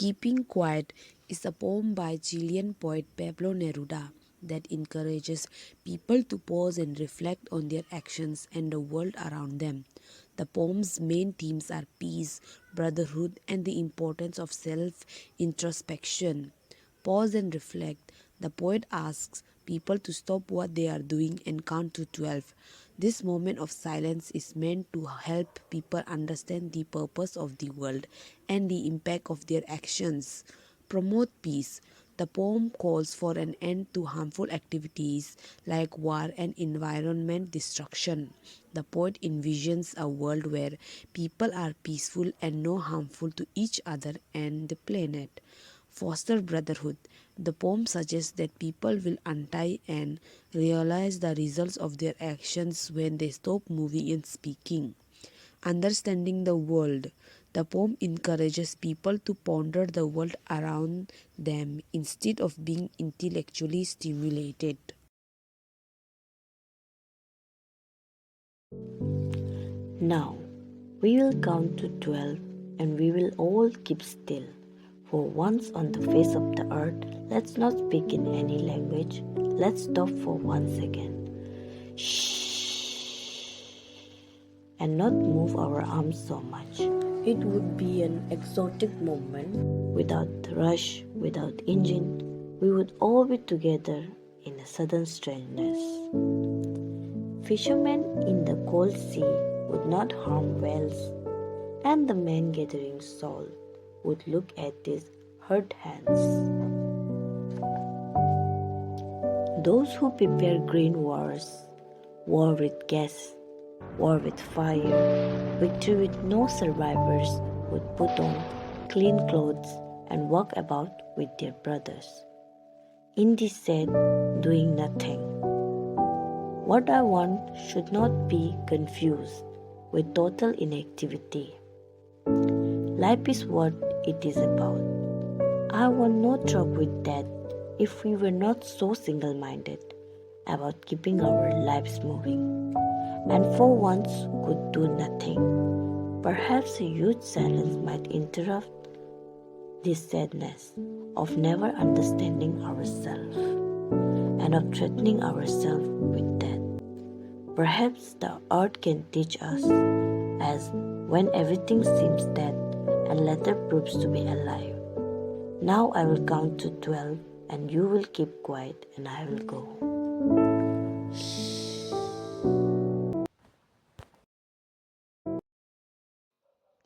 Keeping Quiet is a poem by Chilean poet Pablo Neruda that encourages people to pause and reflect on their actions and the world around them. The poem's main themes are peace, brotherhood, and the importance of self introspection. Pause and reflect. The poet asks people to stop what they are doing and count to 12. This moment of silence is meant to help people understand the purpose of the world and the impact of their actions. Promote peace. The poem calls for an end to harmful activities like war and environment destruction. The poet envisions a world where people are peaceful and no harmful to each other and the planet. Foster brotherhood. The poem suggests that people will untie and realize the results of their actions when they stop moving and speaking. Understanding the world. The poem encourages people to ponder the world around them instead of being intellectually stimulated. Now, we will count to 12 and we will all keep still. For once on the face of the earth, let's not speak in any language. Let's stop for 1 second. Shh. And not move our arms so much. It would be an exotic moment. Without rush, without engine, we would all be together in a sudden strangeness. Fishermen in the cold sea would not harm whales, and the men gathering salt would look at these hurt hands. Those who prepare green wars, war with gas, war with fire, victory with no survivors, would put on clean clothes and walk about with their brothers. Indy said, doing nothing. What I want should not be confused with total inactivity. Life is what it is about. I want no trouble with that if we were not so single-minded about keeping our lives moving, and for once could do nothing. Perhaps a huge silence might interrupt this sadness of never understanding ourselves and of threatening ourselves with death. Perhaps the earth can teach us, as when everything seems dead and later proves to be alive. Now I will count to 12 and you will keep quiet and I will go.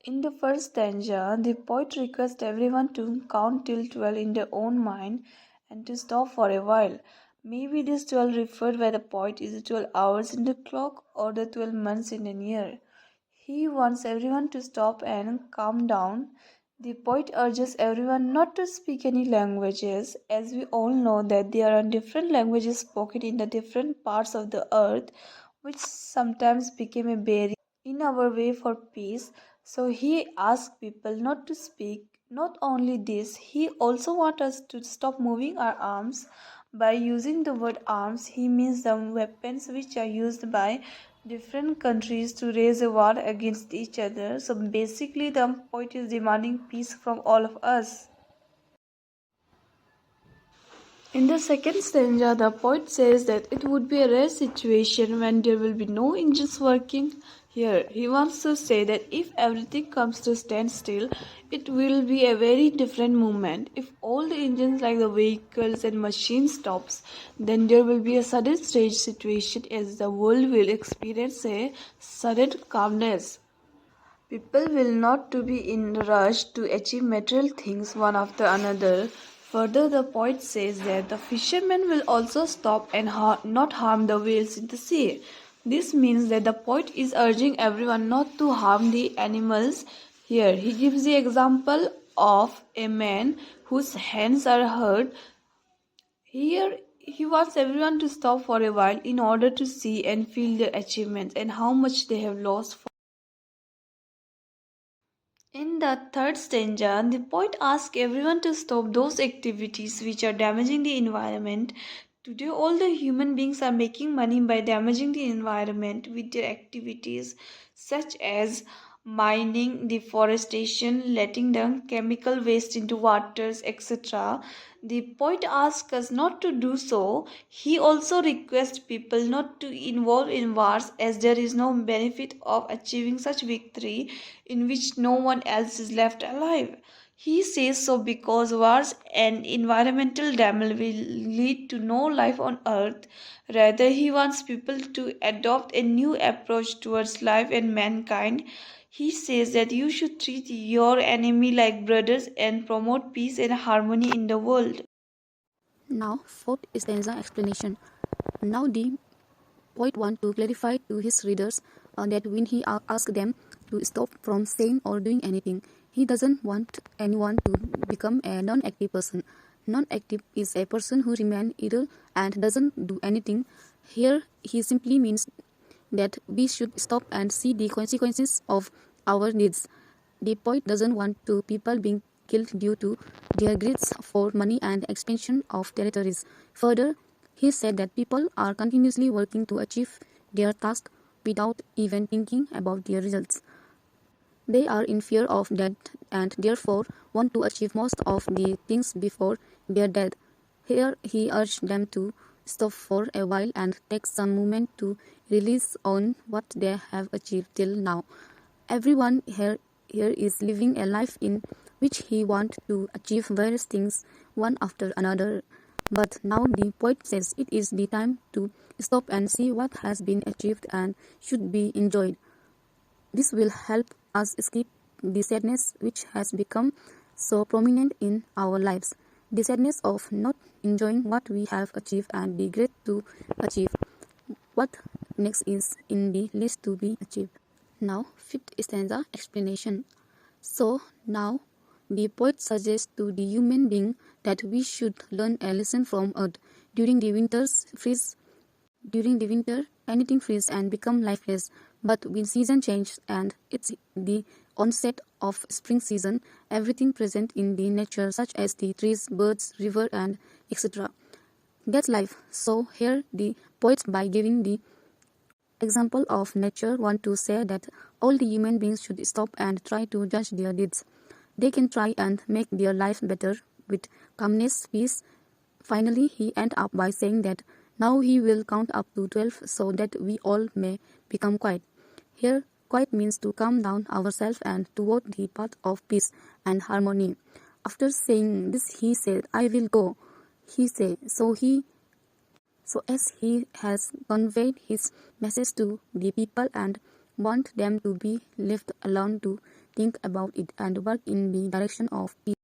In the first stanza, the poet requests everyone to count till 12 in their own mind and to stop for a while. Maybe this 12 referred by the poet is the 12 hours in the clock or the 12 months in a year. He wants everyone to stop and calm down. The poet urges everyone not to speak any languages, as we all know that there are different languages spoken in the different parts of the earth, which sometimes became a barrier in our way for peace. So he asks people not to speak. Not only this, he also wants us to stop moving our arms. By using the word arms, he means the weapons which are used by different countries to raise a war against each other. So basically, the poet is demanding peace from all of us. In the second stanza, the poet says that it would be a rare situation when there will be no engines working. Here, he wants to say that if everything comes to stand still, it will be a very different moment. If all the engines like the vehicles and machines stops, then there will be a sudden strange situation as the world will experience a sudden calmness. People will not to be in rush to achieve material things one after another. Further, the poet says that the fishermen will also stop and not harm the whales in the sea. This means that the poet is urging everyone not to harm the animals. Here, he gives the example of a man whose hands are hurt. Here, he wants everyone to stop for a while in order to see and feel their achievements and how much they have lost. In the third stanza, the poet asks everyone to stop those activities which are damaging the environment. Today, all the human beings are making money by damaging the environment with their activities, such as mining, deforestation, letting down chemical waste into waters, etc. The poet asks us not to do so. He also requests people not to involve in wars as there is no benefit of achieving such victory in which no one else is left alive. He says so because wars and environmental damage will lead to no life on earth. Rather, he wants people to adopt a new approach towards life and mankind. He says that you should treat your enemy like brothers and promote peace and harmony in the world. Now, fourth stanza explanation. Now the poet wants to clarify to his readers that when he asks them to stop from saying or doing anything, he doesn't want anyone to become a non-active person. Non-active is a person who remains idle and doesn't do anything. Here, he simply means that we should stop and see the consequences of our deeds. The poet doesn't want to people being killed due to their greeds for money and expansion of territories. Further, he said that people are continuously working to achieve their task without even thinking about their results. They are in fear of death and therefore want to achieve most of the things before their death. Here he urged them to stop for a while and take some moment to release on what they have achieved till now. Everyone here is living a life in which he wants to achieve various things one after another. But now the poet says it is the time to stop and see what has been achieved and should be enjoyed. This will help us escape the sadness which has become so prominent in our lives. The sadness of not enjoying what we have achieved and the regret to achieve what next is in the list to be achieved. Now, fifth stanza explanation. So now the poet suggests to the human being that we should learn a lesson from Earth. During the winter, anything freezes and become lifeless. But when season changes and it's the onset of spring season, everything present in the nature, such as the trees, birds, river, and etc., gets life. So here the poets, by giving the example of nature, want to say that all the human beings should stop and try to judge their deeds. They can try and make their life better with calmness, peace. Finally, he ends up by saying that now he will count up to 12 so that we all may become quiet. Here, quiet means to calm down ourselves and toward the path of peace and harmony. After saying this, he said, I will go. He said, so as he has conveyed his message to the people and want them to be left alone to think about it and work in the direction of peace.